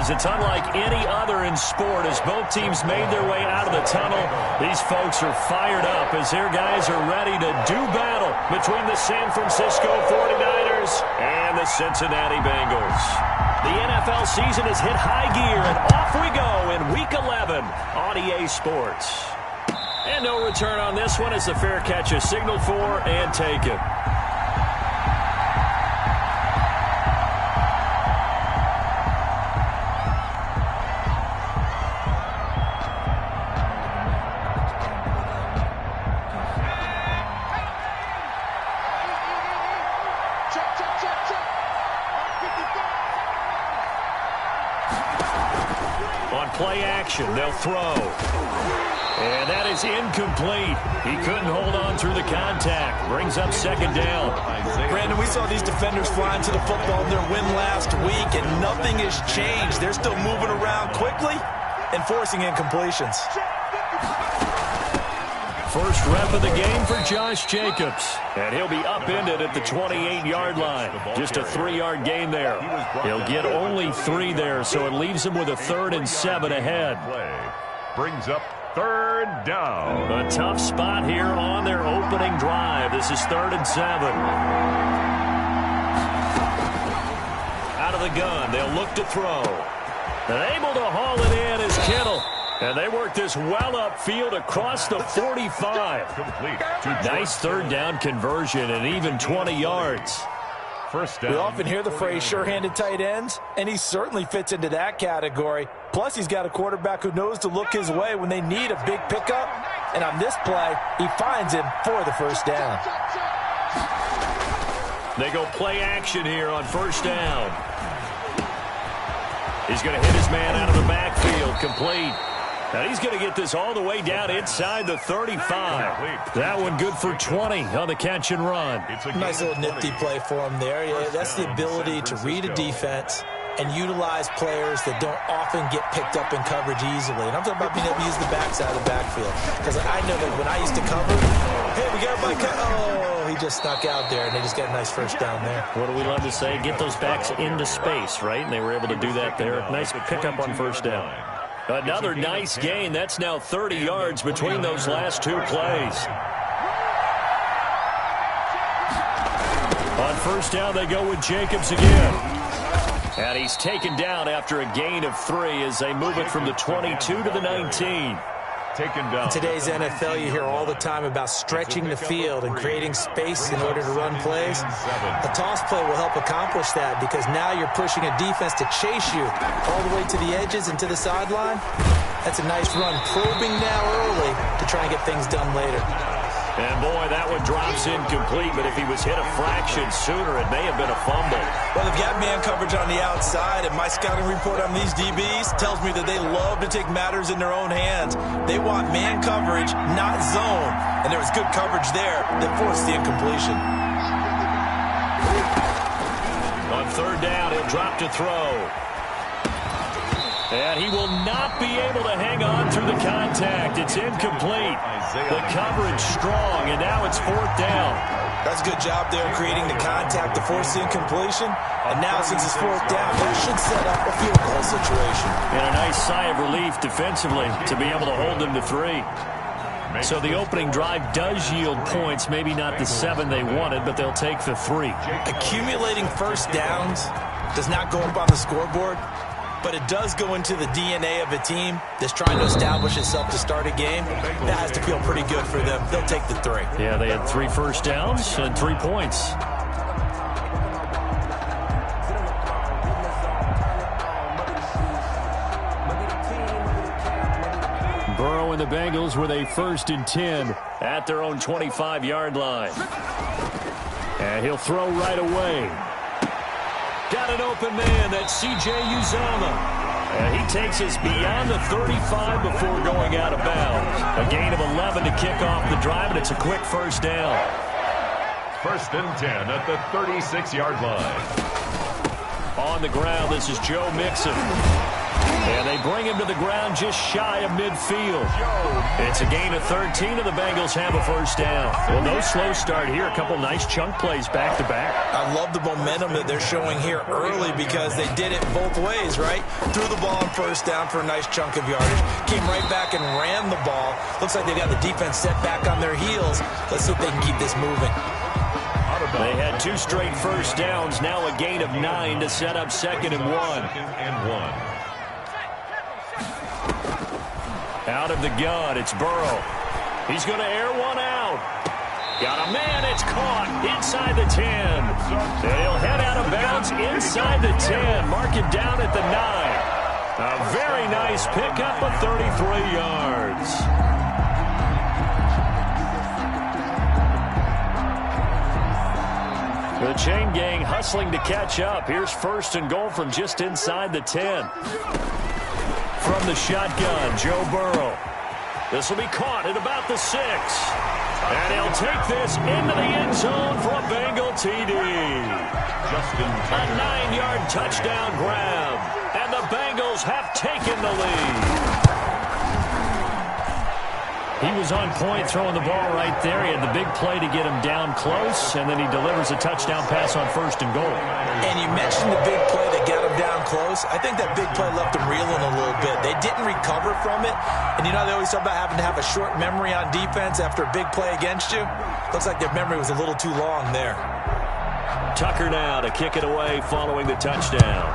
because it's unlike any other in sport. As both teams made their way out of the tunnel, these folks are fired up as their guys are ready to do battle between the San Francisco 49ers and the Cincinnati Bengals. The NFL season has hit high gear, and off we go in Week 11 on EA Sports. And no return on this one as the fair catch is signaled for and taken. On play action, they'll throw. And that is incomplete. He couldn't hold on through the contact. Brings up second down. Brandon, we saw these defenders flying to the football in their win last week, and nothing has changed. They're still moving around quickly and forcing incompletions. First rep of the game for Josh Jacobs. And he'll be upended at the 28-yard line. Just a 3-yard gain there. He'll get only 3 there, so it leaves him with a 3rd and 7 ahead. Brings up 3rd down. A tough spot here on their opening drive. This is 3rd and 7. Out of the gun, they'll look to throw. And able to haul it in is Kittle. And they work this well upfield across the 45. Nice 3rd down conversion and even 20 yards. First down. We often hear the phrase sure-handed tight ends, and he certainly fits into that category. Plus, he's got a quarterback who knows to look his way when they need a big pickup. And on this play, he finds him for the first down. They go play action here on first down. He's going to hit his man out of the backfield, complete. Now he's going to get this all the way down inside the 35. That one good for 20 on the catch and run. Nice little nifty play for him there. Yeah, that's the ability to read a defense and utilize players that don't often get picked up in coverage easily. And I'm talking about being able to use the backside of the backfield. Because I know that when I used to cover, hey, we got my cut. Oh, he just snuck out there, and they just got a nice first down there. What do we love to say? Get those backs into space, right? And they were able to do that there. Nice pickup on first down. Another nice gain. That's now 30 yards between those last 2 plays. On first down, they go with Jacobs again. And he's taken down after a gain of 3 as they move it from the 22 to the 19. Taken down. In today's NFL, you hear all the time about stretching the field and creating space in order to run plays. A toss play will help accomplish that because now you're pushing a defense to chase you all the way to the edges and to the sideline. That's a nice run, probing now early to try and get things done later. And, boy, that one drops incomplete, but if he was hit a fraction sooner, it may have been a fumble. Well, they've got man coverage on the outside, and my scouting report on these DBs tells me that they love to take matters in their own hands. They want man coverage, not zone, and there was good coverage there that forced the incompletion. On third down, he'll drop to throw. And he will not be able to hang on through the contact. It's incomplete. The coverage strong, and now it's 4th down. That's a good job there creating the contact to force the incompletion. And now since it's 4th down, that should set up a field goal situation. And a nice sigh of relief defensively to be able to hold them to 3. So the opening drive does yield points, maybe not the 7 they wanted, but they'll take the 3. Accumulating first downs does not go up on the scoreboard, but it does go into the DNA of a team that's trying to establish itself to start a game. That has to feel pretty good for them. They'll take the 3. Yeah, they had 3 first downs and 3 points. Burrow and the Bengals with a 1st and 10 at their own 25-yard line. And he'll throw right away. Got an open man. That's C.J. Uzomah. And he takes us beyond the 35 before going out of bounds. A gain of 11 to kick off the drive, and it's a quick first down. 1st and 10 at the 36-yard line. On the ground, this is Joe Mixon. And they bring him to the ground just shy of midfield. It's a gain of 13, and the Bengals have a first down. Well, no slow start here. A couple nice chunk plays back-to-back. I love the momentum that they're showing here early because they did it both ways, right? Threw the ball on first down for a nice chunk of yardage. Came right back and ran the ball. Looks like they got the defense set back on their heels. Let's see if they can keep this moving. They had 2 straight first downs. Now a gain of 9 to set up 2nd and 1. Out of the gun, it's Burrow. He's going to air one out. Got a man, it's caught inside the 10. And he'll head out of bounds inside the 10. Mark it down at the 9. A very nice pickup of 33 yards. The chain gang hustling to catch up. Here's 1st and goal from just inside the 10. From the shotgun, Joe Burrow. This will be caught at about the 6. And he'll take this into the end zone for a Bengal TD. A 9-yard touchdown grab. And the Bengals have taken the lead. He was on point throwing the ball right there. He had the big play to get him down close, and then he delivers a touchdown pass on 1st and goal. And you mentioned the big play that got him down close. I think that big play left him reeling a little bit. They didn't recover from it. And you know, they always talk about having to have a short memory on defense after a big play against you. Looks like their memory was a little too long there. Tucker now to kick it away following the touchdown.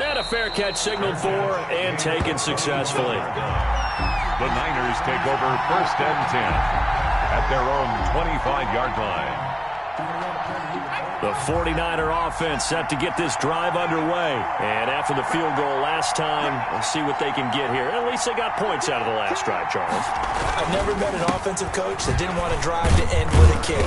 And a fair catch signaled for and taken successfully. The Niners take over 1st and 10 at their own 25-yard line. The 49er offense set to get this drive underway. And after the field goal last time, we'll see what they can get here. At least they got points out of the last drive, Charles. I've never met an offensive coach that didn't want to drive to end with a kick.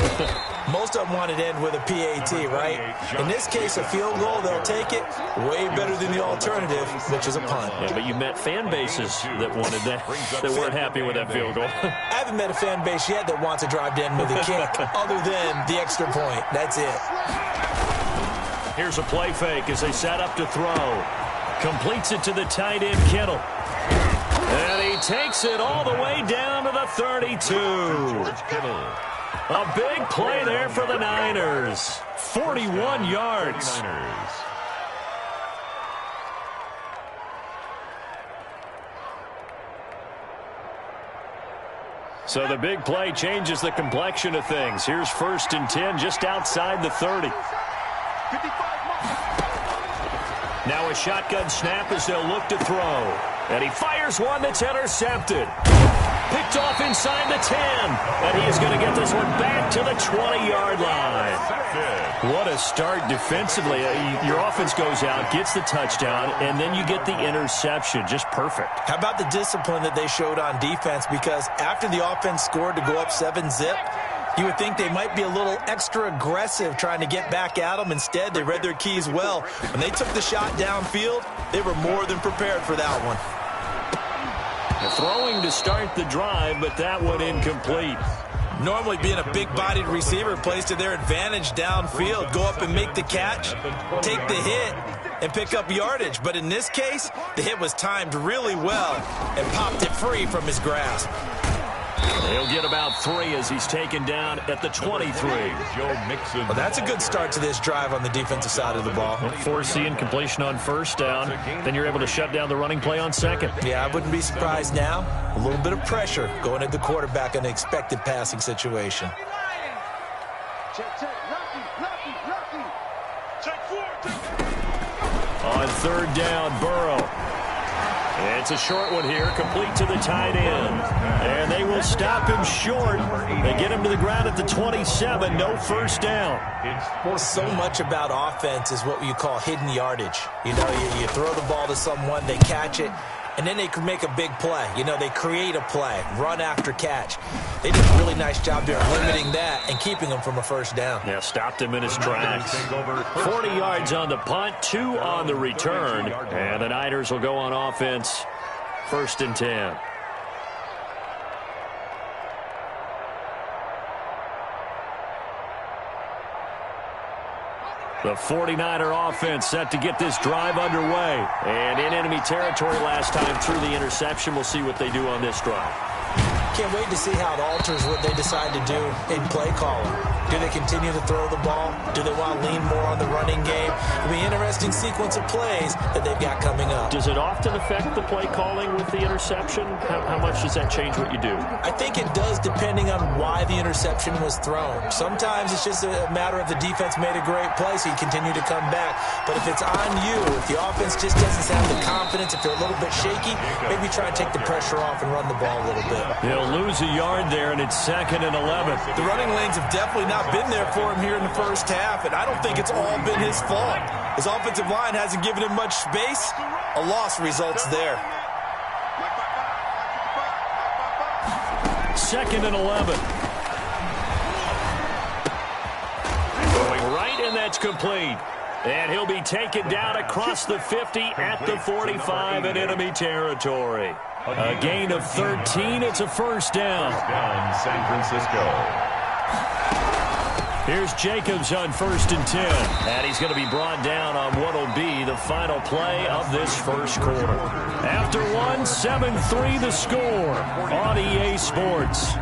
Most of them want to end with a PAT, right? In this case, a field goal, they'll take it. Way better than the alternative, which is a punt. Yeah, but you met fan bases that wanted that, that weren't happy with that field goal. I haven't met a fan base yet that wants to drive to end with a kick, other than the extra point. That's it. Here's a play fake as they set up to throw. Completes it to the tight end, Kittle. And he takes it all the way down to the 32. A big play there for the Niners. 41 yards. So the big play changes the complexion of things. Here's 1st and 10 just outside the 30. Now a shotgun snap as they'll look to throw. And he fires one that's intercepted. Picked off inside the 10. And he is going to get this one back to the 20-yard line. What a start defensively. Your offense goes out, gets the touchdown, and then you get the interception. Just perfect. How about the discipline that they showed on defense? Because after the offense scored to go up 7-zip, you would think they might be a little extra aggressive trying to get back at them. Instead, they read their keys well. When they took the shot downfield, they were more than prepared for that one. Throwing to start the drive, but that one incomplete. Normally being a big-bodied receiver plays to their advantage downfield. Go up and make the catch, take the hit, and pick up yardage. But in this case, the hit was timed really well and popped it free from his grasp. He'll get about 3 as he's taken down at the 23. Well, that's a good start to this drive on the defensive side of the ball. Forcing completion on 1st down. Then you're able to shut down the running play on 2nd. Yeah, I wouldn't be surprised now. A little bit of pressure going at the quarterback in an expected passing situation. On 3rd down, Burrow. It's a short one here, complete to the tight end. And they will stop him short. They get him to the ground at the 27, no 1st down. So much about offense is what you call hidden yardage. You know, you throw the ball to someone, they catch it, and then they can make a big play. You know, they create a play, run after catch. They did a really nice job there limiting that and keeping him from a 1st down. Yeah, stopped him in his tracks. 40 yards on the punt, 2 on the return. And the Niners will go on offense, 1st and 10. The 49er offense set to get this drive underway. And in enemy territory last time through the interception. We'll see what they do on this drive. Can't wait to see how it alters what they decide to do in play calling. Do they continue to throw the ball? Do they want to lean more on the running game? It'll be an interesting sequence of plays that they've got coming up. Does it often affect the play calling with the interception? How much does that change what you do? I think it does depending on why the interception was thrown. Sometimes it's just a matter of the defense made a great play, so you continue to come back. But if it's on you, if the offense just doesn't have the confidence, if they're a little bit shaky, maybe try and take the pressure off and run the ball a little bit. They'll lose a yard there, and it's 2nd and 11. The running lanes have definitely not been there for him here in the first half, and I don't think it's all been his fault. His offensive line hasn't given him much space. A loss results there. 2nd and 11. Going right, and that's complete. And he'll be taken down across the 50 at the 45 in enemy territory. A gain of 13. It's a first down. San Francisco. Here's Jacobs on 1st and 10. And he's going to be brought down on what will be the final play of this first quarter. After one, 7-3 the score on EA Sports.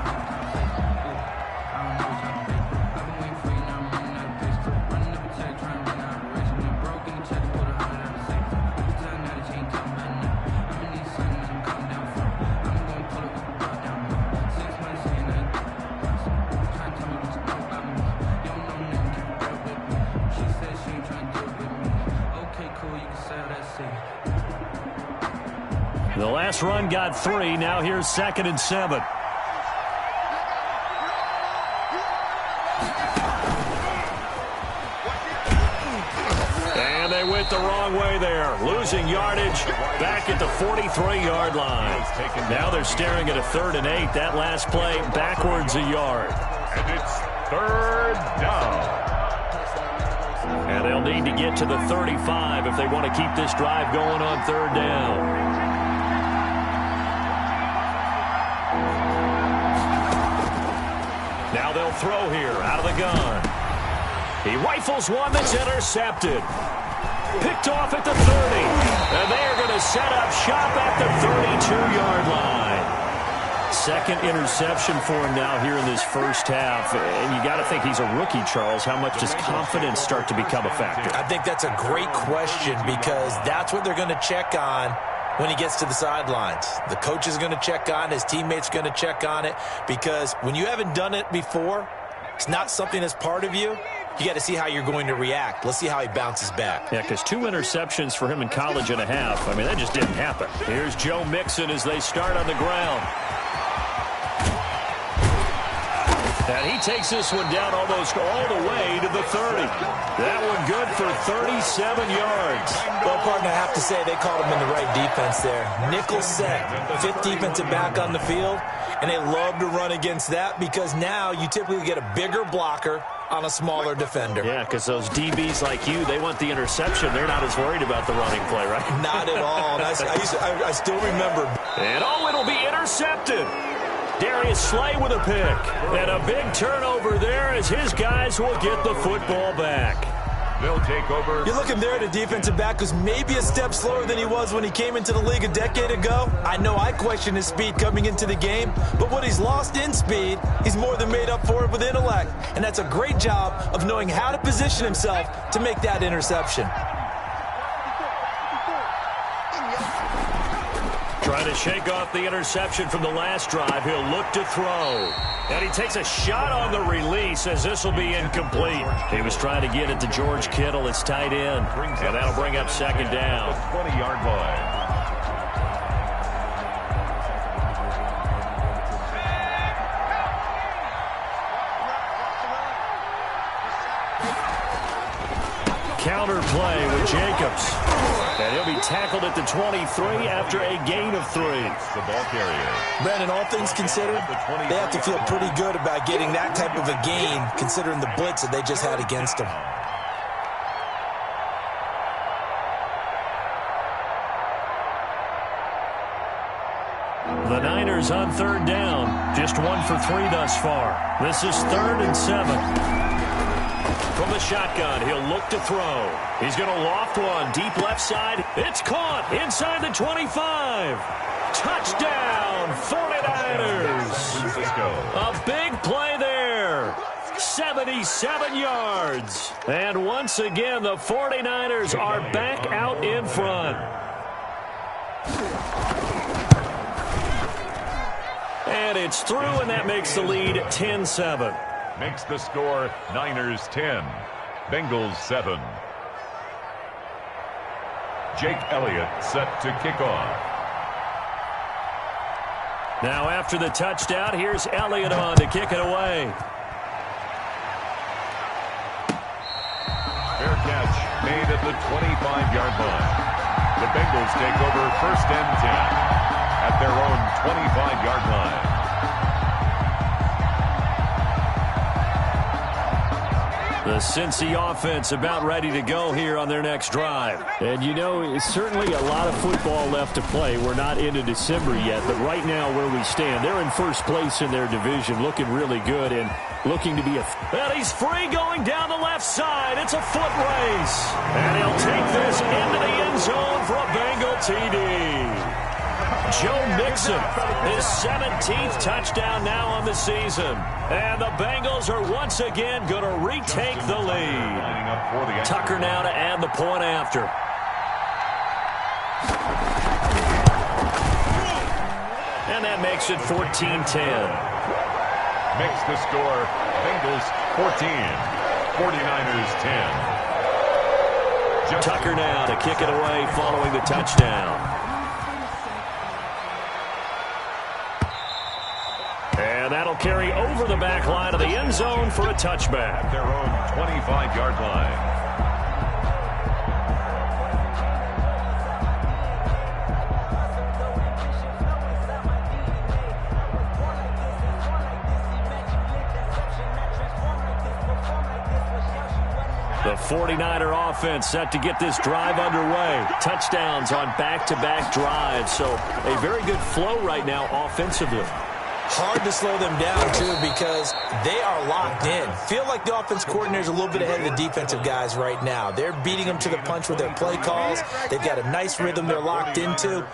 The last run got 3. Now here's 2nd and 7. And they went the wrong way there. Losing yardage back at the 43-yard line. Now they're staring at a 3rd and 8. That last play backwards a yard. And it's 3rd down. And they'll need to get to the 35 if they want to keep this drive going on 3rd down. Now they'll throw here out of the gun. He rifles one that's intercepted. Picked off at the 30. And they're going to set up shop at the 32-yard line. 2nd interception for him now here in this first half. And you got to think he's a rookie, Charles. How much does confidence start to become a factor? I think that's a great question because that's what they're going to check on when he gets to the sidelines. The coach is going to check on it. His teammates are going to check on it because when you haven't done it before, it's not something that's part of you. You got to see how you're going to react. Let's see how he bounces back. Yeah, because 2 interceptions for him in college and a half. I mean, that just didn't happen. Here's Joe Mixon as they start on the ground. And he takes this one down almost all the way to the 30. That one good for 37 yards. Well, partner, I have to say they called him in the right defense there. Nickel set, 5th defensive back on the field, and they love to run against that because now you typically get a bigger blocker on a smaller defender. Yeah, because those DBs like you, they want the interception. They're not as worried about the running play, right? Not at all. And I still remember. And it'll be intercepted. Darius Slay with a pick. And a big turnover there as his guys will get the football back. They'll take over. You're looking there at a defensive back who's maybe a step slower than he was when he came into the league a decade ago. I know I questioned his speed coming into the game, but what he's lost in speed, he's more than made up for it with intellect. And that's a great job of knowing how to position himself to make that interception. Trying to shake off the interception from the last drive. He'll look to throw. And he takes a shot on the release as this will be incomplete. He was trying to get it to George Kittle, his tight end. And that'll bring up 2nd down. 20-yard line. Counter play with Jacobs. And he'll be tackled at the 23 after a gain of 3. The ball carrier. Brandon, all things considered, they have to feel pretty good about getting that type of a gain considering the blitz that they just had against them. The Niners on 3rd down. Just 1 for 3 thus far. This is 3rd and 7. From the shotgun, he'll look to throw. He's going to loft one deep left side. It's caught inside the 25. Touchdown, 49ers. A big play there. 77 yards. And once again, the 49ers are back out in front. And it's through, and that makes the lead 10-7. Makes the score Niners 10, Bengals 7. Jake Elliott set to kick off. Now after the touchdown, here's Elliott on to kick it away. Fair catch made at the 25-yard line. The Bengals take over first and 10 at their own 25-yard line. The Cincy offense about ready to go here on their next drive. And you know, it's certainly a lot of football left to play. We're not into December yet, but right now where we stand, they're in first place in their division, looking really good and looking to be a... And he's free going down the left side. It's a foot race. And he'll take this into the end zone for a Bengal TD. Joe Mixon, his 17th touchdown now on the season. And the Bengals are once again going to retake the lead. Tucker now to add the point after. And that makes it 14-10. Makes the score Bengals 14, 49ers 10. Tucker now to kick it away following the touchdown. And that'll carry over the back line of the end zone for a touchback. Their own 25-yard line. The 49er offense set to get this drive underway. Touchdowns on back-to-back drives. So a very good flow right now offensively. Hard to slow them down, too, because they are locked in. Feel like the offense coordinator is a little bit ahead of the defensive guys right now. They're beating them to the punch with their play calls. They've got a nice rhythm they're locked into.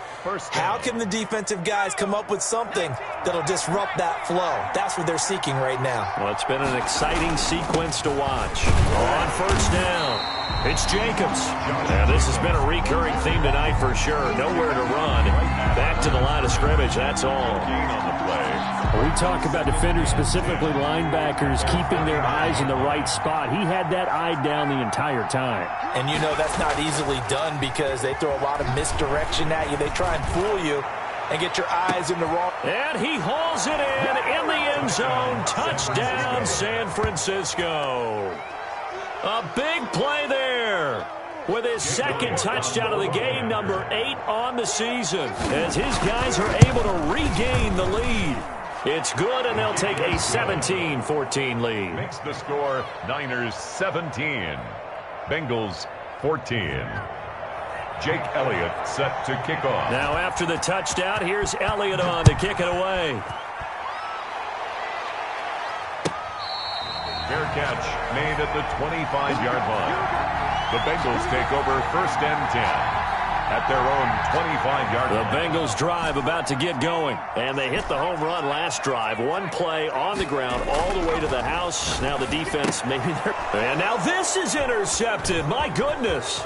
How can the defensive guys come up with something that'll disrupt that flow? That's what they're seeking right now. Well, it's been an exciting sequence to watch. On first down, it's Jacobs. Now, this has been a recurring theme tonight for sure. Nowhere to run. Back to the line of scrimmage, that's all. We talk about defenders, specifically linebackers, keeping their eyes in the right spot. He had that eye down the entire time. And you know that's not easily done because they throw a lot of misdirection at you. They try and fool you and get your eyes in the wrong. And he hauls it in the end zone. Touchdown, San Francisco. A big play there with his second touchdown of the game, number 8 on the season, as his guys are able to regain the lead. It's good, and they'll take a 17-14 lead. Makes the score Niners 17, Bengals 14. Jake Elliott set to kick off. Now after the touchdown, here's Elliott on to kick it away. Fair catch made at the 25-yard line. The Bengals take over first and 10. At their own 25-yard line. The Bengals drive about to get going. And they hit the home run last drive. One play on the ground all the way to the house. Now the defense maybe there. And now this is intercepted. My goodness.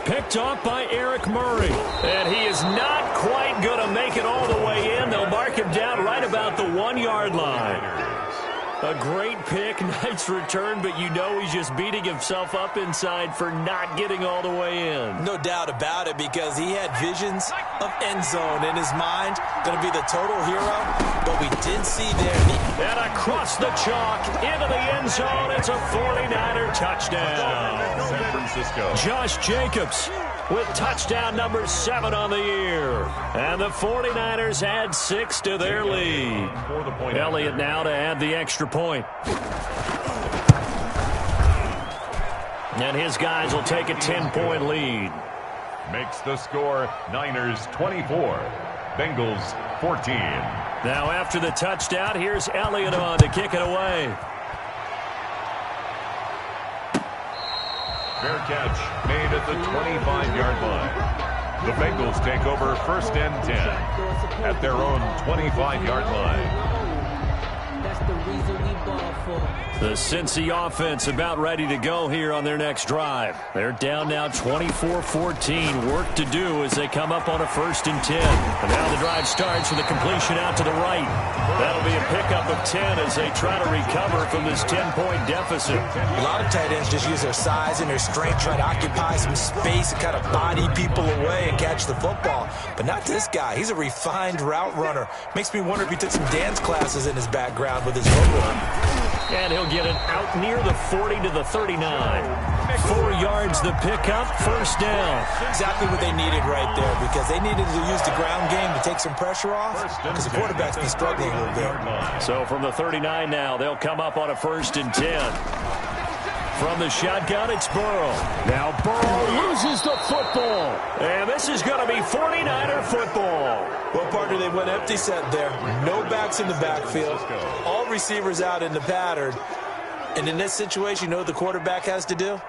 Picked off by Eric Murray. And he is not quite going to make it all the way in. They'll mark him down right about the 1-yard line. A great pick, nice return, but you know he's just beating himself up inside for not getting all the way in. No doubt about it, because he had visions of end zone in his mind. Going to be the total hero, but we did see there. And across the chalk, into the end zone, it's a 49er touchdown. San Francisco. Josh Jacobs with touchdown number 7 on the year. And the 49ers add 6 to their lead. Elliott now to add the extra point. And his guys will take a 10-point lead. Makes the score Niners 24, Bengals 14. Now after the touchdown, here's Elliott on to kick it away. Fair catch made at the 25-yard line. The Bengals take over first and 10 at their own 25-yard line. The Cincy offense about ready to go here on their next drive. They're down now 24-14. Work to do as they come up on a first and 10. And now the drive starts with a completion out to the right. That'll be a pickup of 10 as they try to recover from this 10-point deficit. A lot of tight ends just use their size and their strength, try to occupy some space and kind of body people away and catch the football. But not this guy. He's a refined route runner. Makes me wonder if he took some dance classes in his background with his football. And he'll get it out near the 40 to the 39. 4 yards the pickup, first down. Exactly what they needed right there, because they needed to use the ground game to take some pressure off, because the quarterback's been struggling a little bit. So from the 39 now, they'll come up on a first and 10. From the shotgun, it's Burrow. Now Burrow loses the football. And this is going to be 49er football. Well, partner, they went empty set there. No backs in the backfield. All receivers out in the pattern. And in this situation, you know what the quarterback has to do?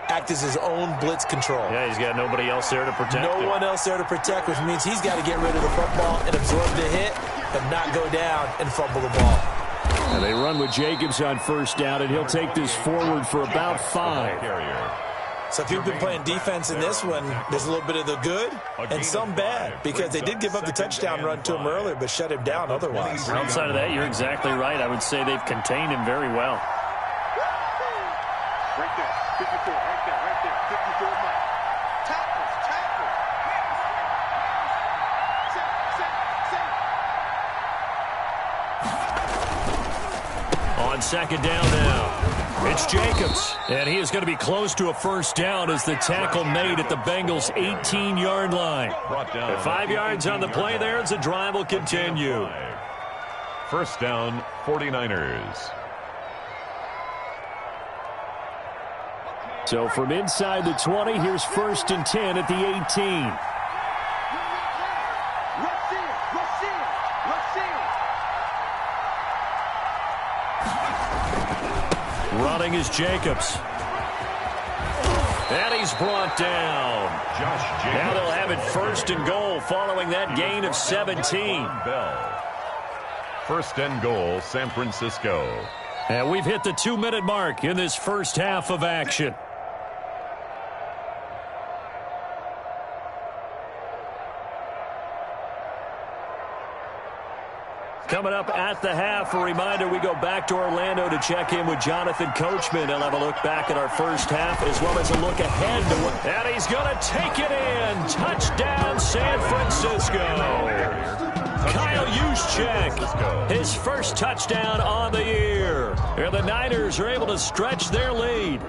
Act as his own blitz control. Yeah, he's got nobody else there to protect him. No one else there to protect, which means he's got to get rid of the football and absorb the hit, but not go down and fumble the ball. And they run with Jacobs on first down, and he'll take this forward for about 5. So if you've been playing defense in this one, there's a little bit of the good and some bad, because they did give up the touchdown run to him earlier, but shut him down otherwise. Outside of that, you're exactly right. I would say they've contained him very well. Right there, 54, right there, 54 miles. Tackle. Set. On second down now, it's Jacobs. And he is going to be close to a first down as the tackle made at the Bengals' 18-yard line. 5 yards on the play there as the drive will continue. First down, 49ers. So from inside the 20, here's first and 10 at the 18. Running is Jacobs. And he's brought down. Now they'll have it first and goal following that gain of 17. First and goal, San Francisco. And we've hit the 2-minute mark in this first half of action. Coming up at the half, a reminder, we go back to Orlando to check in with Jonathan Coachman. He'll have a look back at our first half as well as a look ahead to what. And he's going to take it in. Touchdown, San Francisco. Kyle Juszczyk, his first touchdown on the year. And the Niners are able to stretch their lead.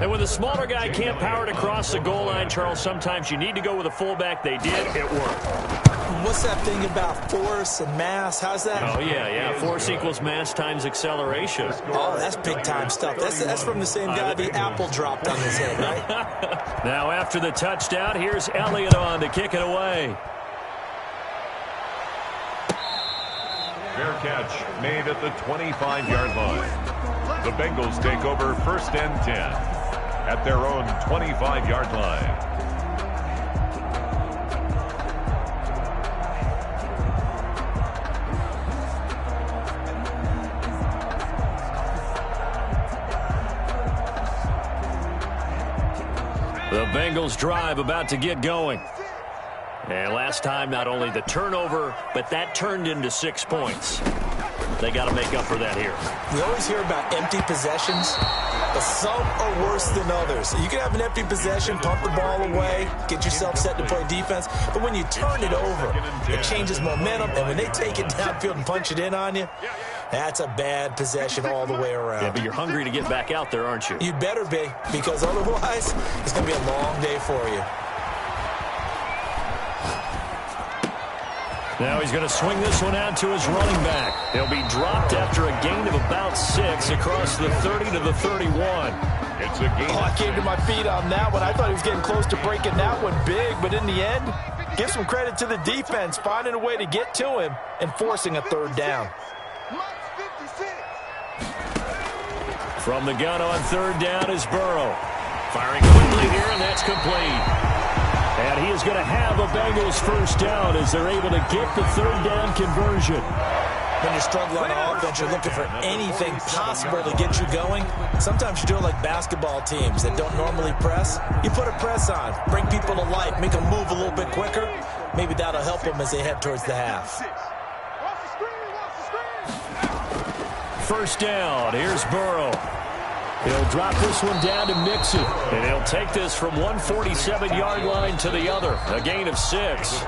And when the smaller guy can't power it across the goal line, Charles, sometimes you need to go with a fullback. They did. It worked. What's that thing about force and mass? How's that? Oh, yeah. Force equals mass times acceleration. Oh, that's big-time stuff. That's from the same guy the apple dropped on his head, right? Now, after the touchdown, here's Elliott on to kick it away. Fair catch made at the 25-yard line. The Bengals take over first and 10 at their own 25-yard line. The Bengals drive about to get going. And last time, not only the turnover, but that turned into 6 points. They got to make up for that here. We always hear about empty possessions, but some are worse than others. You can have an empty possession, pump the ball away, get yourself set to play defense, but when you turn it over, it changes momentum, and when they take it downfield and punch it in on you, that's a bad possession all the way around. Yeah, but you're hungry to get back out there, aren't you? You better be, because otherwise, it's going to be a long day for you. Now he's going to swing this one out to his running back. He'll be dropped after a gain of about 6 across the 30 to the 31. It's a gain. Oh, I came to my feet on that one. I thought he was getting close to breaking that one big, but in the end, give some credit to the defense, finding a way to get to him and forcing a third down. From the gun on third down is Burrow. Firing quickly here, and that's complete. And he is going to have a Bengals first down as they're able to get the third down conversion. When you're struggling on offense, you're looking for anything possible to get you going. Sometimes you do it like basketball teams that don't normally press. You put a press on, bring people to life, make them move a little bit quicker. Maybe that'll help them as they head towards the half. First down. Here's Burrow. He'll drop this one down to Mixon. And he'll take this from 147-yard line to the other. A gain of 6.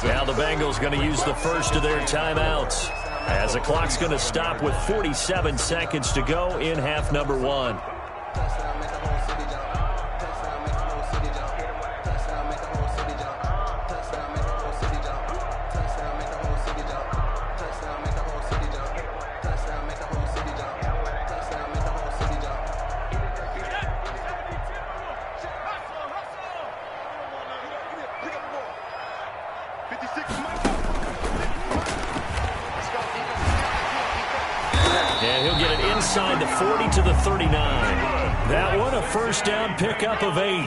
Now the Bengals going to use the first of their timeouts, as the clock's going to stop with 47 seconds to go in half number 1. And he'll get it inside the 40 to the 39. That one a first down pickup of 8.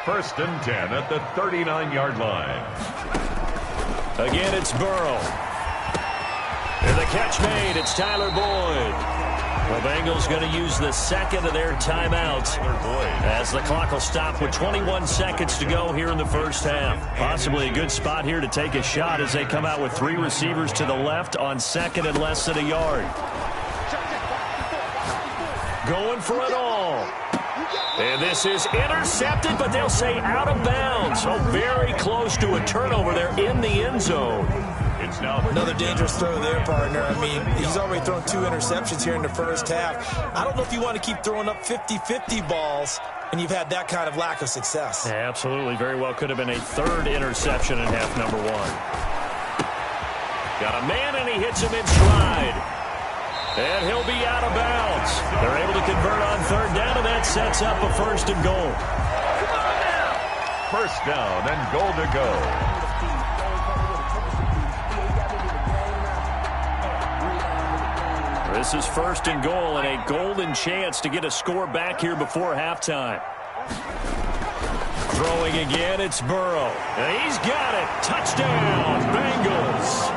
First and 10 at the 39-yard line. Again, it's Burrow. And the catch made. It's Tyler Boyd. The Bengals going to use the second of their timeouts as the clock will stop with 21 seconds to go here in the first half. Possibly a good spot here to take a shot as they come out with 3 receivers to the left on second and less than a yard. Going for it all. And this is intercepted, but they'll say out of bounds. So very close to a turnover there in the end zone. It's now another dangerous throw there, partner. I mean, he's already thrown 2 interceptions here in the first half. I don't know if you want to keep throwing up 50-50 balls, and you've had that kind of lack of success. Yeah, absolutely. Very well could have been a 3rd interception in half number 1. Got a man, and he hits him in stride. And he'll be out of bounds. They're able to convert on 3rd down, and that sets up a 1st and goal. first down and goal to go. This is 1st and goal and a golden chance to get a score back here before halftime. Throwing again, it's Burrow. And he's got it. Touchdown, Bengals.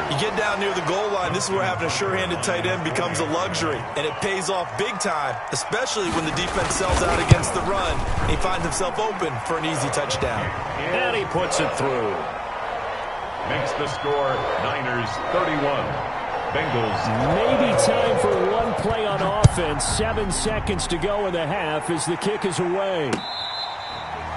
You get down near the goal line, this is where having a sure-handed tight end becomes a luxury, and it pays off big time, especially when the defense sells out against the run, and he finds himself open for an easy touchdown. And he puts it through. Makes the score Niners 31. Bengals. Maybe time for one play on offense. 7 seconds to go in the half as the kick is away.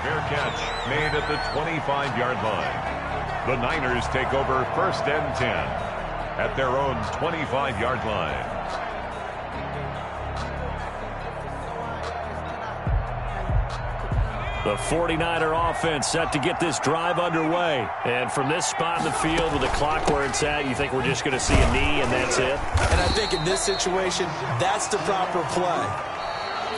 Fair catch made at the 25-yard line. The Niners take over 1st and 10 at their own 25-yard line. The 49er offense set to get this drive underway. And from this spot in the field with the clock where it's at, you think we're just going to see a knee and that's it? And I think in this situation, that's the proper play.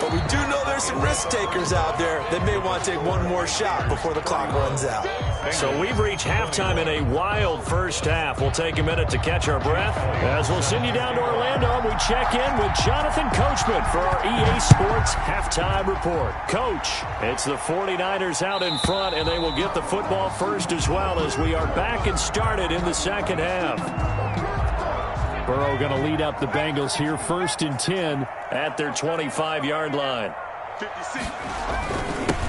But we do know there's some risk takers out there that may want to take one more shot before the clock runs out. So we've reached halftime in a wild first half. We'll take a minute to catch our breath as we'll send you down to Orlando and we check in with Jonathan Coachman for our EA Sports Halftime Report. Coach, it's the 49ers out in front, and they will get the football first as well as we are back and started in the second half. Burrow going to lead up the Bengals here, 1st and 10 at their 25-yard line. 56.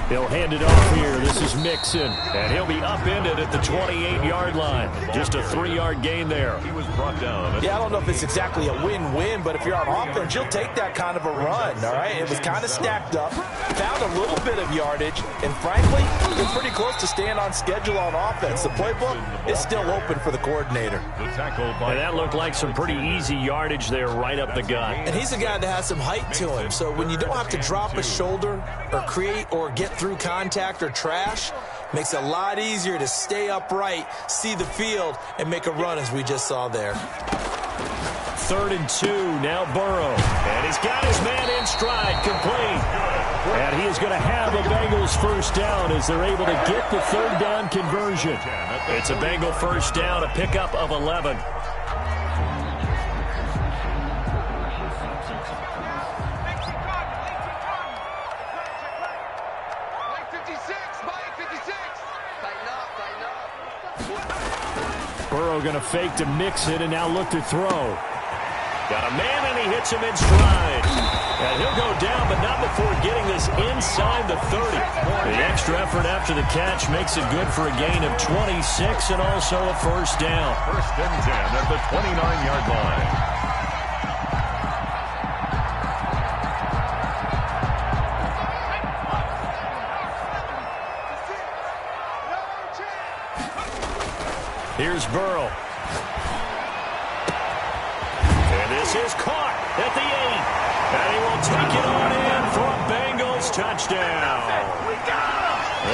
He'll hand it off here. This is Mixon, and he'll be upended at the 28-yard line. Just a 3-yard gain there. He was brought down. Yeah, I don't know if it's exactly a win-win, but if you're on offense, you'll take that kind of a run, all right? It was kind of stacked up, found a little bit of yardage, and frankly, you're pretty close to staying on schedule on offense. The playbook is still open for the coordinator. The tackle by And that looked like some pretty easy yardage there right up the gut. And he's a guy that has some height to him, so when you don't have to drop a shoulder or create or get through contact or trash, makes it a lot easier to stay upright, see the field, and make a run as we just saw there. 3rd and 2, now Burrow. And he's got his man in stride, complete. And he is going to have a Bengals first down as they're able to get the 3rd down conversion. It's a Bengal first down, a pickup of 11. Burrow going to fake to mix it and now look to throw. Got a man, and he hits him in stride. And he'll go down, but not before getting this inside the 30. The extra effort after the catch makes it good for a gain of 26 and also a first down. First and 10 at the 29-yard line. Here's Burrow. And this is caught at the 8. And he will take it on in for a Bengals touchdown.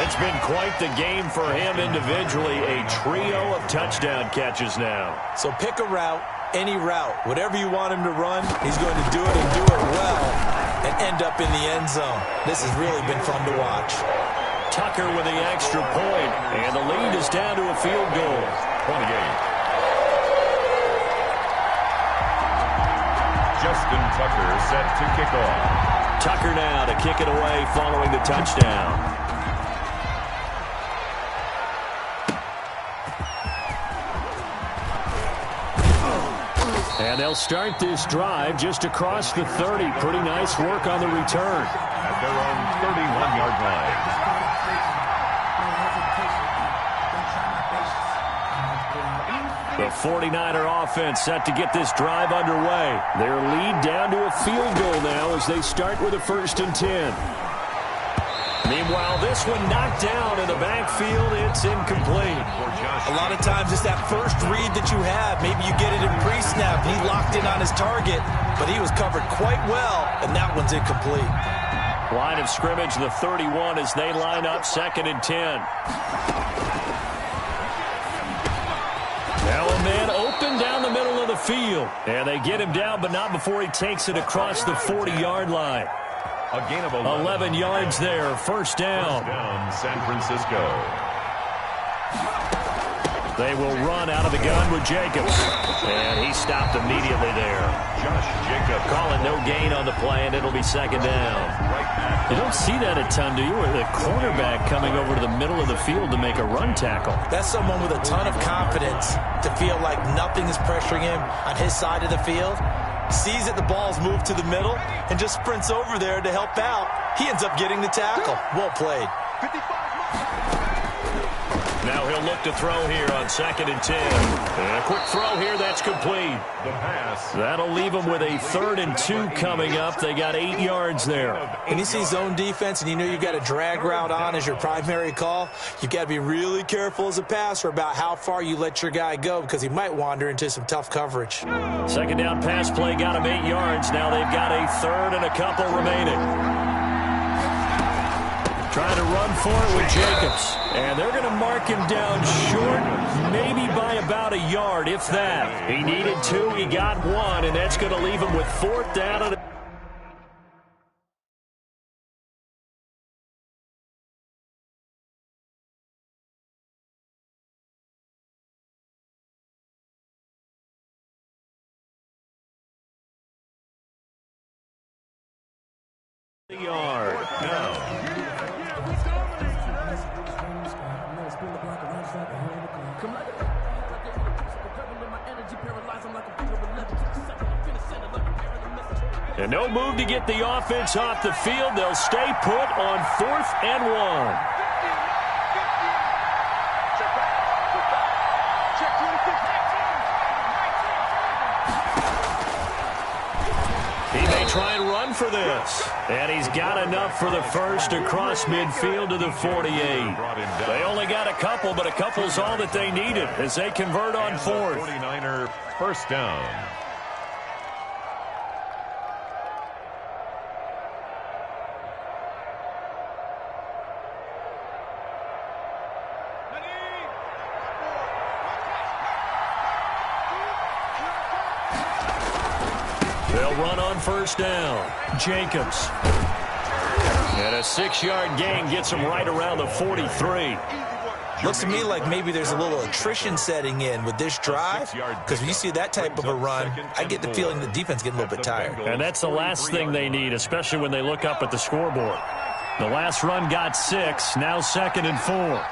It's been quite the game for him individually. A trio of touchdown catches now. So pick a route, any route. Whatever you want him to run, he's going to do it and do it well and end up in the end zone. This has really been fun to watch. Tucker with the extra point, and the lead is down to a field goal. 28. Justin Tucker set to kick off. Tucker now to kick it away following the touchdown. And they'll start this drive just across the 30. Pretty nice work on the return. At their own 31-yard line. The 49er offense set to get this drive underway. Their lead down to a field goal now as they start with a 1st and 10. Meanwhile, this one knocked down in the backfield. It's incomplete. A lot of times it's that first read that you have. Maybe you get it in pre-snap. He locked in on his target, but he was covered quite well, and that one's incomplete. Line of scrimmage, the 31, as they line up 2nd and 10. Now a man open down the middle of the field. And they get him down, but not before he takes it across the 40-yard line. A gain of 11 yards there. First down. First down, San Francisco. They will run out of the gun with Jacobs. And he stopped immediately there. Josh Jacobs. Calling no gain on the play, and it'll be 2nd down. You don't see that a ton, do you? Where the quarterback coming over to the middle of the field to make a run tackle. That's someone with a ton of confidence to feel like nothing is pressuring him on his side of the field. Sees that the ball's moved to the middle and just sprints over there to help out. He ends up getting the tackle. Well played. Now he'll look to throw here on 2nd and 10. And a quick throw here, that's complete. The pass. That'll leave them with a 3rd and 2 coming up. They got 8 yards there. When you see zone defense and you know you've got a drag route on as your primary call, you've got to be really careful as a passer about how far you let your guy go because he might wander into some tough coverage. 2nd down pass play got him 8 yards. Now they've got a 3rd and a couple remaining. Trying to run for it with Jacobs. And they're going to mark him down short, maybe by about a yard, if that. He needed 2, he got 1, and that's going to leave him with 4th down. And yard. No. And no move to get the offense off the field. They'll stay put on 4th and 1. He may try and run for this. And he's got enough for the first across midfield to the 48. They only got a couple, but a couple's all that they needed as they convert on 4th. 49er first down. They'll run on first down. Jacobs. And a 6-yard gain gets him right around the 43. Looks to me like maybe there's a little attrition setting in with this drive, because when you see that type of a run, I get the feeling the defense getting a little bit tired. And that's the last thing they need, especially when they look up at the scoreboard. The last run got 6, now 2nd and 4.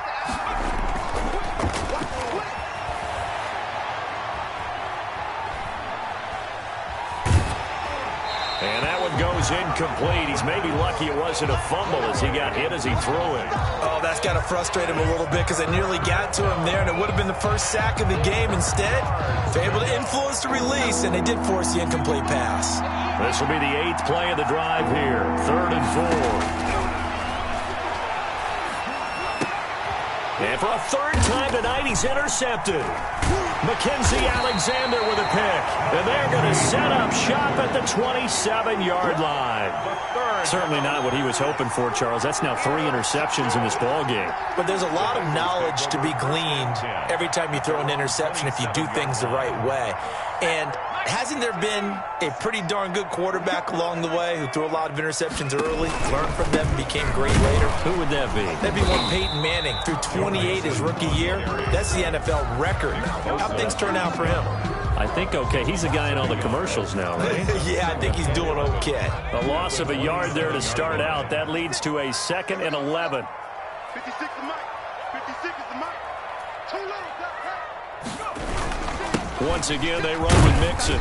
throws incomplete. He's maybe lucky it wasn't a fumble as he got hit as he threw it. Oh, that's got to frustrate him a little bit because they nearly got to him there, and it would have been the first sack of the game. Instead, they're able to influence the release, and they did force the incomplete pass. This will be the 8th play of the drive here. 3rd and 4. And for a 3rd time tonight, he's intercepted. Mackenzie Alexander with a pick. And they're going to set up shop at the 27-yard line. Certainly not what he was hoping for, Charles. That's now 3 interceptions in this ballgame. But there's a lot of knowledge to be gleaned every time you throw an interception if you do things the right way. And hasn't there been a pretty darn good quarterback along the way who threw a lot of interceptions early, learned from them, and became great later? Who would that be? That'd be one Peyton Manning. Threw 28 his rookie year. That's the NFL record. How'd things turn out for him? I think okay. He's the guy in all the commercials now, right? Yeah, I think he's doing okay. A loss of a yard there to start out. That leads to a 2nd and 11. 56 is Mike. 56 is the Mike. Too low. Once again, they run with Mixon.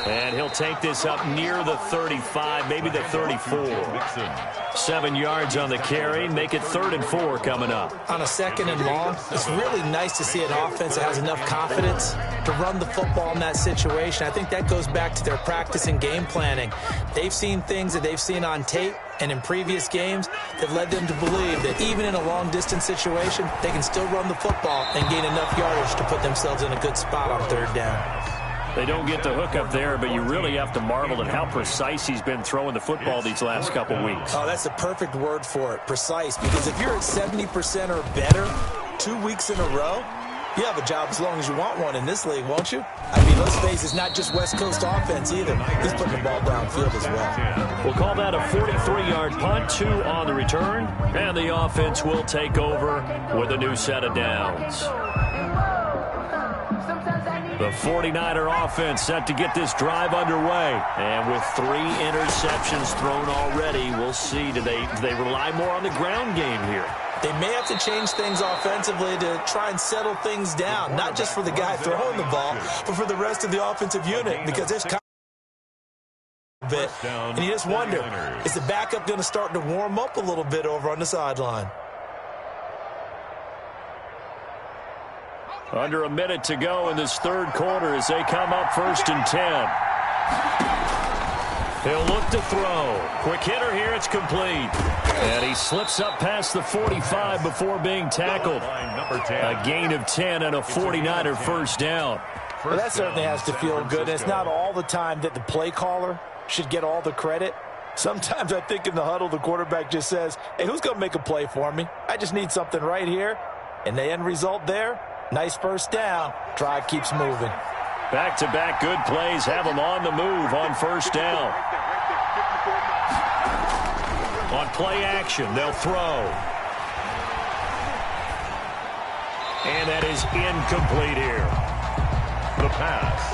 And he'll take this up near the 35, maybe the 34. 7 yards on the carry. Make it 3rd and 4 coming up. On a 2nd and long, it's really nice to see an offense that has enough confidence to run the football in that situation. I think that goes back to their practice and game planning. They've seen things that they've seen on tape and in previous games that led them to believe that even in a long-distance situation, they can still run the football and gain enough yardage to put themselves in a good spot on 3rd down. They don't get the hook up there, but you really have to marvel at how precise he's been throwing the football these last couple weeks. Oh, that's the perfect word for it, precise, because if you're at 70% or better 2 weeks in a row, you have a job as long as you want one in this league, won't you? I mean, let's face it, it's not just West Coast offense either. He's putting the ball downfield as well. We'll call that a 43-yard punt, 2 on the return, and the offense will take over with a new set of downs. The 49er offense set to get this drive underway. And with 3 interceptions thrown already, we'll see, do they rely more on the ground game here? They may have to change things offensively to try and settle things down, not just for the guy throwing the ball, but for the rest of the offensive unit, because there's a bit, and you just wonder, is the backup going to start to warm up a little bit over on the sideline? Under a minute to go in this 3rd quarter as they come up 1st and 10. He'll look to throw. Quick hitter here. It's complete. And he slips up past the 45 before being tackled. A gain of 10 and a 49er first down. Well, that certainly has to feel good. It's not all the time that the play caller should get all the credit. Sometimes I think in the huddle, the quarterback just says, hey, who's going to make a play for me? I just need something right here. And the end result there, nice first down. Drive keeps moving. Back-to-back good plays have them on the move on 1st down. On play action, they'll throw. And that is incomplete here. The pass.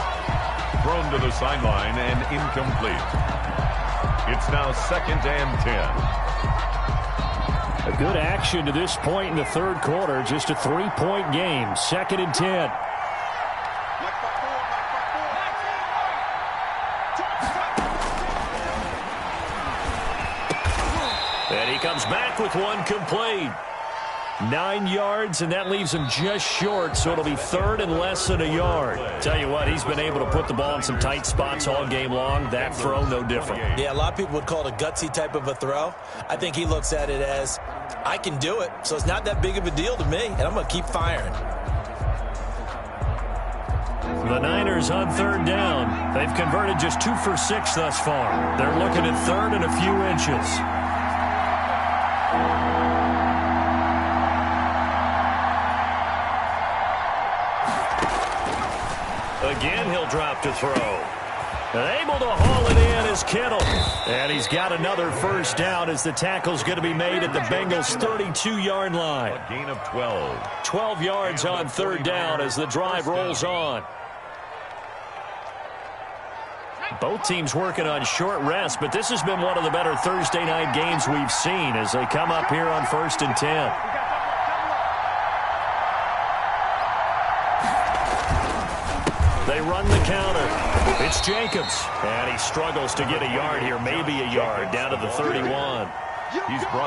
Thrown to the sideline and incomplete. It's now 2nd and 10. A good action to this point in the 3rd quarter. Just a 3-point game. 2nd and 10. And he comes back with one complete. 9 yards, and that leaves him just short, so it'll be 3rd and less than a yard. Tell you what, he's been able to put the ball in some tight spots all game long. That throw, no different. Yeah, a lot of people would call it a gutsy type of a throw. I think he looks at it as, I can do it, so it's not that big of a deal to me, and I'm going to keep firing. The Niners on 3rd down. They've converted just 2 for 6 thus far. They're looking at 3rd and a few inches. Again, he'll drop to throw. And able to haul it in is Kittle. And he's got another first down as the tackle's going to be made at the Bengals' 32-yard line. A gain of 12. 12 yards on 3rd down as the drive rolls on. Both teams working on short rest, but this has been one of the better Thursday night games we've seen as they come up here on 1st and 10. They run the counter. It's Jacobs, and he struggles to get a yard here, maybe a yard, down to the 31.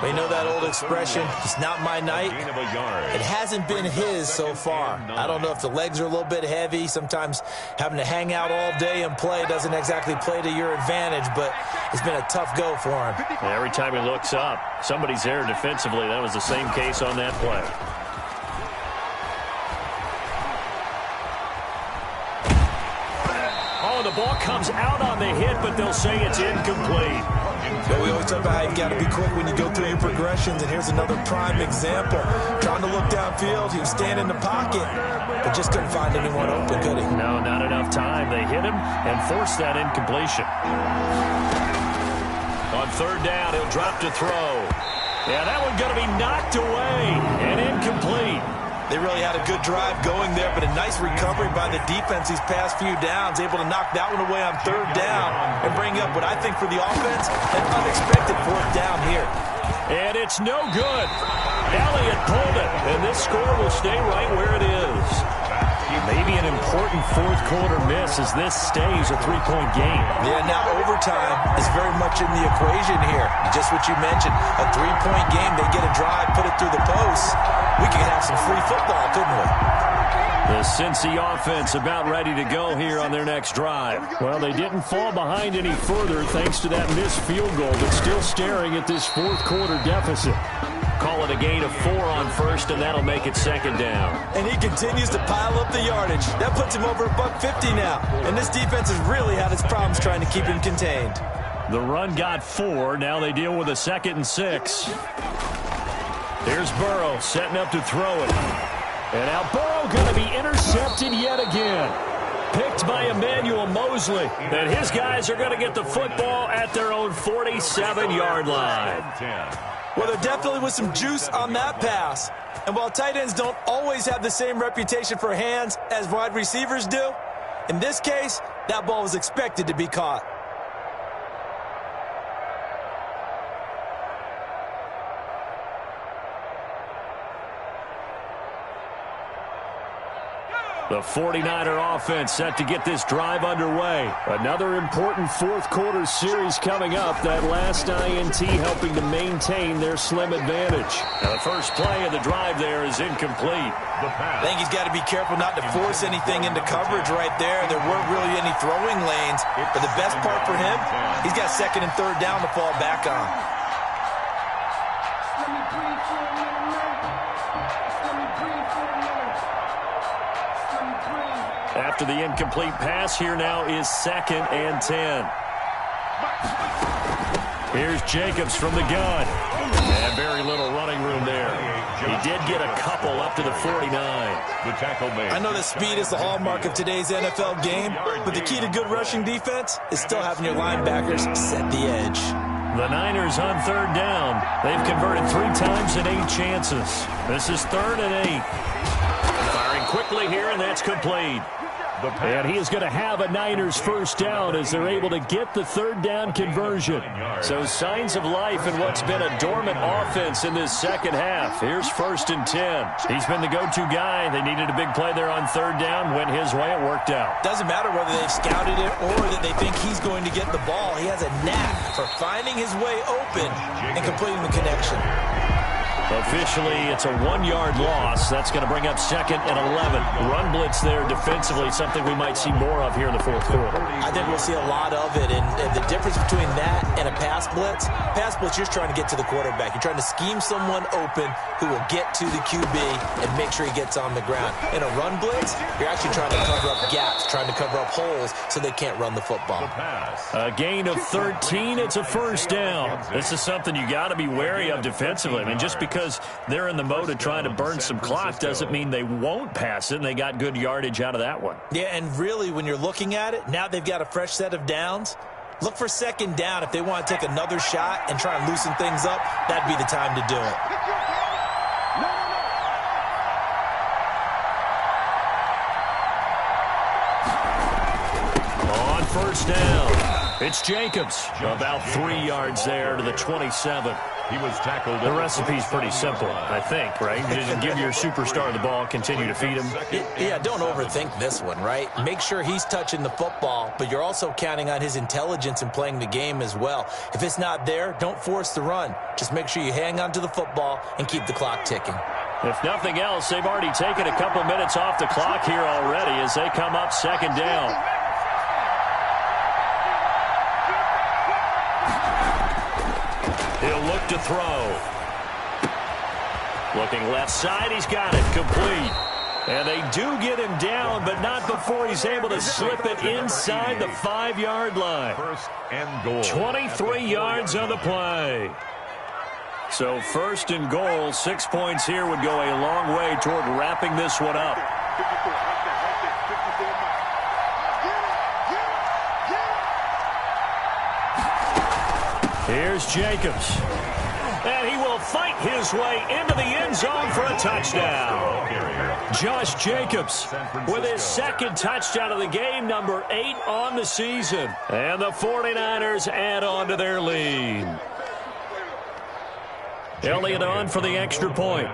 We know that old expression, it's not my night. It hasn't been his so far. I don't know if the legs are a little bit heavy. Sometimes having to hang out all day and play doesn't exactly play to your advantage, but it's been a tough go for him. Every time he looks up, somebody's there defensively. That was the same case on that play. Oh, the ball comes out on the hit, but they'll say it's incomplete. But we always talk about how you got to be quick when you go through your progressions, and here's another prime example. Trying to look downfield, he was standing in the pocket, but just couldn't find anyone open, could he? No, not enough time. They hit him and forced that incompletion. On third down, he'll drop to throw. Yeah, that one's going to be knocked away and incomplete. They really had a good drive going there, but a nice recovery by the defense these past few downs, able to knock that one away on third down and bring up what I think for the offense, an unexpected fourth down here. And it's no good. Elliott pulled it, and this score will stay right where it is. Maybe an important fourth quarter miss as this stays a three-point game. Yeah, now overtime is very much in the equation here. Just what you mentioned, a three-point game, they get a drive, put it through the post. We could have some free football, couldn't we? The Cincy offense about ready to go here on their next drive. Well, they didn't fall behind any further thanks to that missed field goal, but still staring at this fourth quarter deficit. Call it a gain of 4 on first, and that'll make it second down. And he continues to pile up the yardage. That puts him over $150 now. And this defense has really had its problems trying to keep him contained. The run got 4. Now they deal with a 2nd and 6. Here's Burrow setting up to throw it. And now Burrow going to be intercepted yet again. Picked by Emmanuel Mosley. And his guys are going to get the football at their own 47-yard line. Well, there definitely was some juice on that pass. And while tight ends don't always have the same reputation for hands as wide receivers do, in this case, that ball was expected to be caught. The 49er offense set to get this drive underway. Another important fourth quarter series coming up. That last INT helping to maintain their slim advantage. Now the first play of the drive there is incomplete. I think he's got to be careful not to force anything into coverage right there. There weren't really any throwing lanes. But the best part for him, he's got second and third down to fall back on. After the incomplete pass, here now is 2nd and 10. Here's Jacobs from the gun. And very little running room there. He did get a couple up to the 49. The tackle made. I know that speed is the hallmark of today's NFL game, but the key to good rushing defense is still having your linebackers set the edge. The Niners on third down. They've converted 3 times in 8 chances. This is 3rd and 8. Firing quickly here, and that's complete. And he is going to have a Niners first down as they're able to get the third down conversion. So signs of life in what's been a dormant offense in this second half. Here's 1st and 10. He's been the go-to guy. They needed a big play there on third down. Went his way. It worked out. Doesn't matter whether they've scouted it or that they think he's going to get the ball. He has a knack for finding his way open and completing the connection. Officially, it's a 1-yard loss. That's going to bring up 2nd and 11. Run blitz there defensively, something we might see more of here in the fourth quarter. I think we'll see a lot of it, and the difference between that and a pass blitz, you're just trying to get to the quarterback. You're trying to scheme someone open who will get to the QB and make sure he gets on the ground. In a run blitz, you're actually trying to cover up gaps, trying to cover up holes so they can't run the football. A gain of 13, it's a first down. This is something you got to be wary of defensively. I mean, just because they're in the mode of trying to burn some clock doesn't mean they won't pass it, and they got good yardage out of that one. Yeah, and really, when you're looking at it, now they've got a fresh set of downs. Look for second down. If they want to take another shot and try and loosen things up, that'd be the time to do it. On first down, it's Jacobs. About 3 yards there to the 27. He was tackled. The recipe's pretty simple, I think, right? You just give your superstar the ball, continue to feed him. Yeah, don't overthink this one, right? Make sure he's touching the football, but you're also counting on his intelligence in playing the game as well. If it's not there, don't force the run. Just make sure you hang on to the football and keep the clock ticking. If nothing else, they've already taken a couple minutes off the clock here already as they come up second down. He'll look to throw. Looking left side, he's got it, complete. And they do get him down, but not before he's able to slip it inside the 5-yard line. First and goal. 23 yards on the play. So first and goal, 6 points here would go a long way toward wrapping this one up. 54, right there, 54 miles. Here's Jacobs. And he will fight his way into the end zone for a touchdown. Josh Jacobs with his second touchdown of the game, number 8 on the season. And the 49ers add on to their lead. Elliott on for the extra point.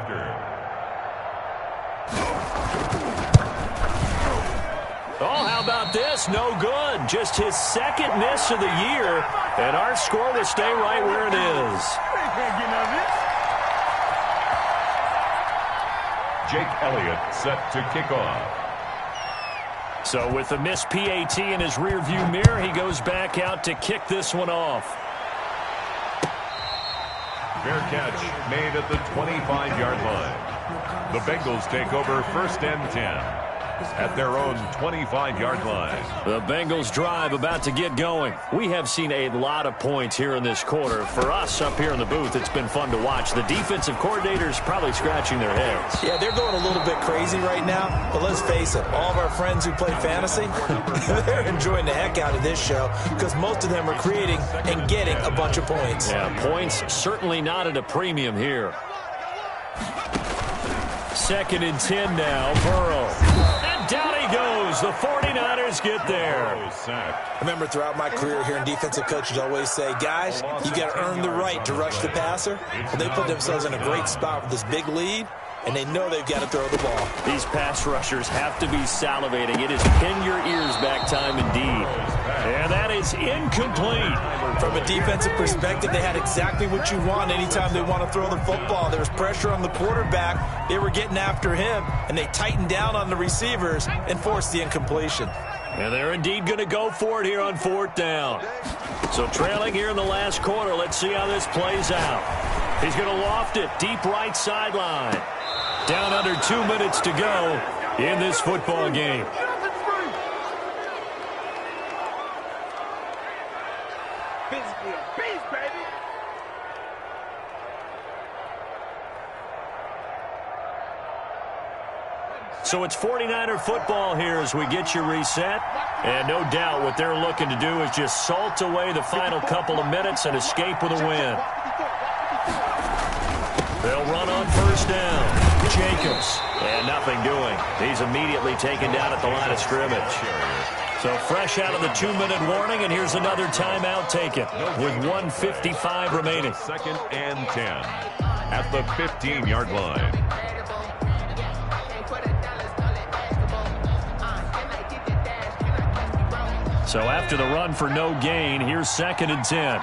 Oh, how about this? No good. Just his second miss of the year. And our score will stay right where it is. Jake Elliott set to kick off. So with the missed PAT in his rearview mirror, he goes back out to kick this one off. Fair catch made at the 25-yard line. The Bengals take over first and 10 at their own 25-yard line. The Bengals drive about to get going. We have seen a lot of points here in this quarter. For us up here in the booth, it's been fun to watch. The defensive coordinators probably scratching their heads. Yeah, they're going a little bit crazy right now, but let's face it, all of our friends who play fantasy, they're enjoying the heck out of this show because most of them are creating and getting a bunch of points. Yeah, points certainly not at a premium here. Second and 10 now, Burrow. And down he goes. The 49ers get there. I remember throughout my career hearing defensive coaches always say, guys, you got to earn the right to rush the passer. Well, they put themselves in a great spot with this big lead, and they know they've got to throw the ball. These pass rushers have to be salivating. It is pin your ears back time indeed. And that is incomplete. From a defensive perspective, they had exactly what you want anytime they want to throw the football. There was pressure on the quarterback. They were getting after him, and they tightened down on the receivers and forced the incompletion. And they're indeed going to go for it here on fourth down. So trailing here in the last quarter, let's see how this plays out. He's going to loft it deep right sideline. Down under 2 minutes to go in this football game. Physically a beast, baby. So it's 49er football here as we get you reset. And no doubt what they're looking to do is just salt away the final couple of minutes and escape with a win. They'll run on first down. Jacobs. And nothing doing. He's immediately taken down at the line of scrimmage. So fresh out of the 2-minute warning, and here's another timeout taken with 1:55 remaining. Second and 10 at the 15-yard line. So after the run for no gain, here's second and 10.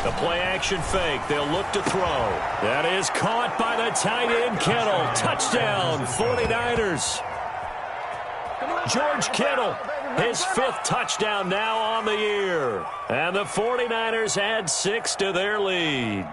The play-action fake. They'll look to throw. That is caught by the tight end, Kittle. Touchdown, 49ers. George Kittle, his 5th touchdown now on the year. And the 49ers add 6 to their lead.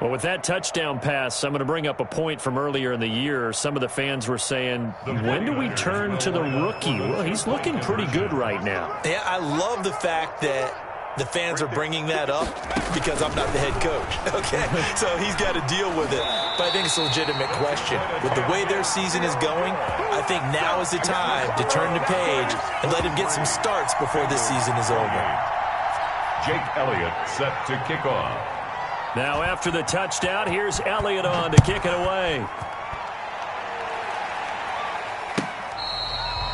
Well, with that touchdown pass, I'm going to bring up a point from earlier in the year. Some of the fans were saying, when do we turn to the rookie? Well, he's looking pretty good right now. Yeah, I love the fact that the fans are bringing that up because I'm not the head coach, okay? So he's got to deal with it. But I think it's a legitimate question. With the way their season is going, I think now is the time to turn the page and let him get some starts before this season is over. Jake Elliott set to kick off. Now after the touchdown, here's Elliott on to kick it away.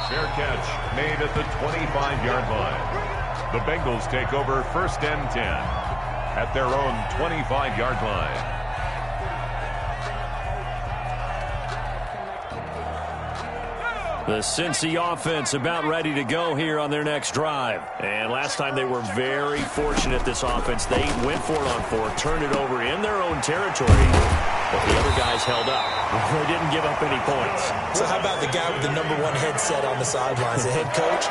Fair catch made at the 25-yard line. The Bengals take over 1st and 10 at their own 25-yard line. The Cincy offense about ready to go here on their next drive. And last time they were very fortunate, this offense. They went for it on 4, turned it over in their own territory, but the other guys held up. They didn't give up any points. So how about the guy with the #1 headset on the sidelines, the head coach?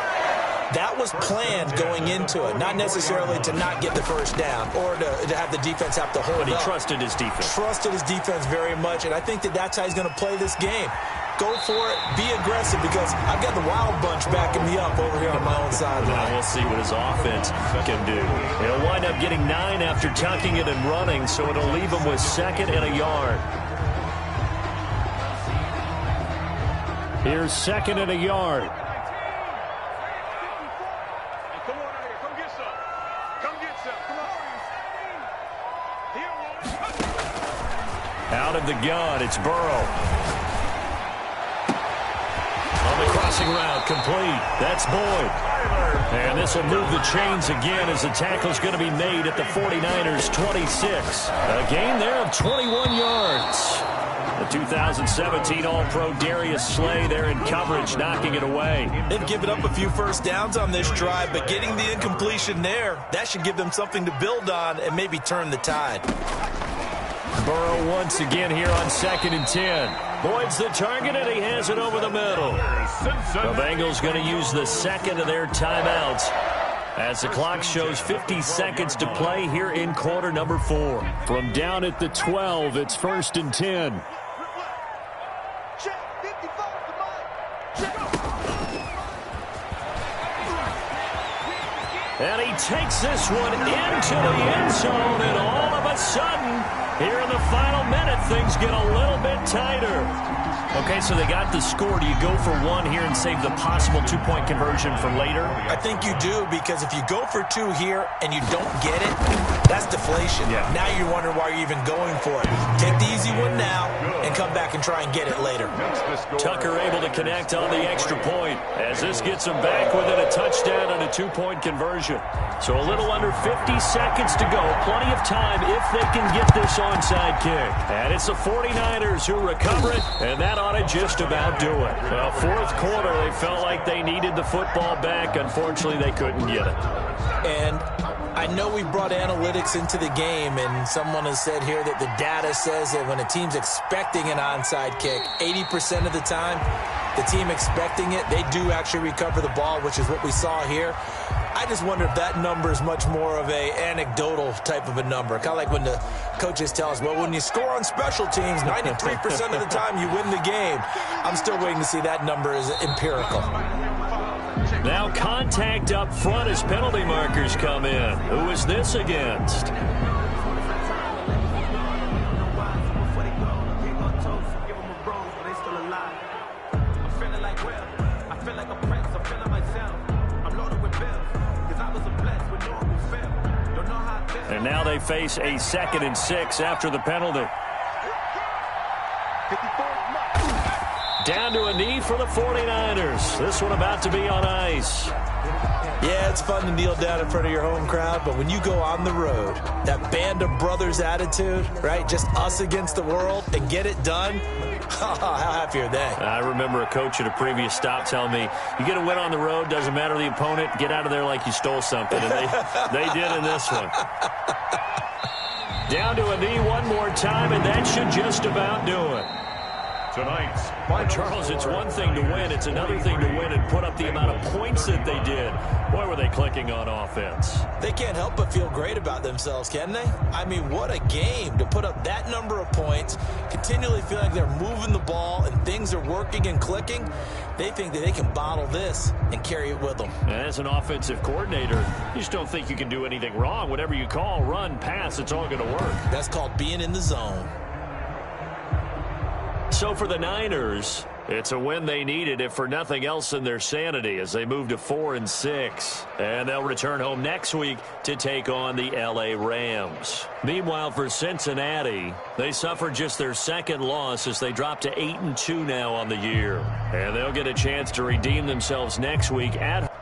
That was planned going into it, not necessarily to not get the first down or to have the defense have to hold up. But he trusted his defense. Trusted his defense very much, and I think that's how he's going to play this game. Go for it. Be aggressive, because I've got the wild bunch backing me up over here on my own sideline. Now we'll see what his offense can do. He'll wind up getting 9 after tucking it and running, so it'll leave him with 2nd and a yard. Here's 2nd and a yard. Come on out here. Come get some. Come get some. Come on. Out of the gun, it's Burrow. On the crossing route, complete. That's Boyd. And this will move the chains again as the tackle's going to be made at the 49ers' 26. A gain there of 21 yards. The 2017 All-Pro Darius Slay there in coverage, knocking it away. They've given up a few first downs on this drive, but getting the incompletion there, that should give them something to build on and maybe turn the tide. Burrow once again here on 2nd and 10. Boyd's the target, and he has it over the middle. The Bengals going to use the second of their timeouts as the clock shows 50 seconds to play here in quarter number 4. From down at the 12, it's 1st and 10. And he takes this one into the end zone, and all of a sudden, here in the final minute, things get a little bit tighter. Okay, so they got the score. Do you go for 1 here and save the possible 2-point conversion for later? I think you do, because if you go for 2 here and you don't get it, that's deflation. Yeah. Now you're wondering why you're even going for it. Take the easy one now and come back and try and get it later. Tucker able to connect on the extra point as this gets them back within a touchdown and a 2-point conversion. So a little under 50 seconds to go. Plenty of time if they can get this onside kick. And it's the 49ers who recover it, and that ought to just about do it. Well, 4th quarter, they felt like they needed the football back. Unfortunately, they couldn't get it. And I know we brought analytics into the game, and someone has said here that the data says that when a team's expecting an onside kick, 80% of the time, the team expecting it, they do actually recover the ball, which is what we saw here. I just wonder if that number is much more of a anecdotal type of a number. Kind of like when the coaches tell us, well, when you score on special teams, 93% of the time you win the game. I'm still waiting to see that number is empirical. Now contact up front as penalty markers come in. Who is this against? And now they face a 2nd and 6 after the penalty. Down to a knee for the 49ers. This one about to be on ice. Yeah, it's fun to kneel down in front of your home crowd, but when you go on the road, that band of brothers attitude, right, just us against the world, and get it done, how happy are they? I remember a coach at a previous stop telling me, you get a win on the road, doesn't matter the opponent, get out of there like you stole something. And they did in this one. Down to a knee one more time, and that should just about do it. Tonight's Charles, it's one thing to win. It's another thing to win and put up the amount of points that they did. Boy, were they clicking on offense. They can't help but feel great about themselves, can they? I mean, what a game to put up that number of points, continually feel like they're moving the ball and things are working and clicking. They think that they can bottle this and carry it with them. And as an offensive coordinator, you just don't think you can do anything wrong. Whatever you call, run, pass, it's all going to work. That's called being in the zone. So for the Niners, it's a win they needed, if for nothing else than their sanity, as they move to 4 and 6. And they'll return home next week to take on the L.A. Rams. Meanwhile, for Cincinnati, they suffered just their 2nd loss as they drop to 8-2 now on the year. And they'll get a chance to redeem themselves next week at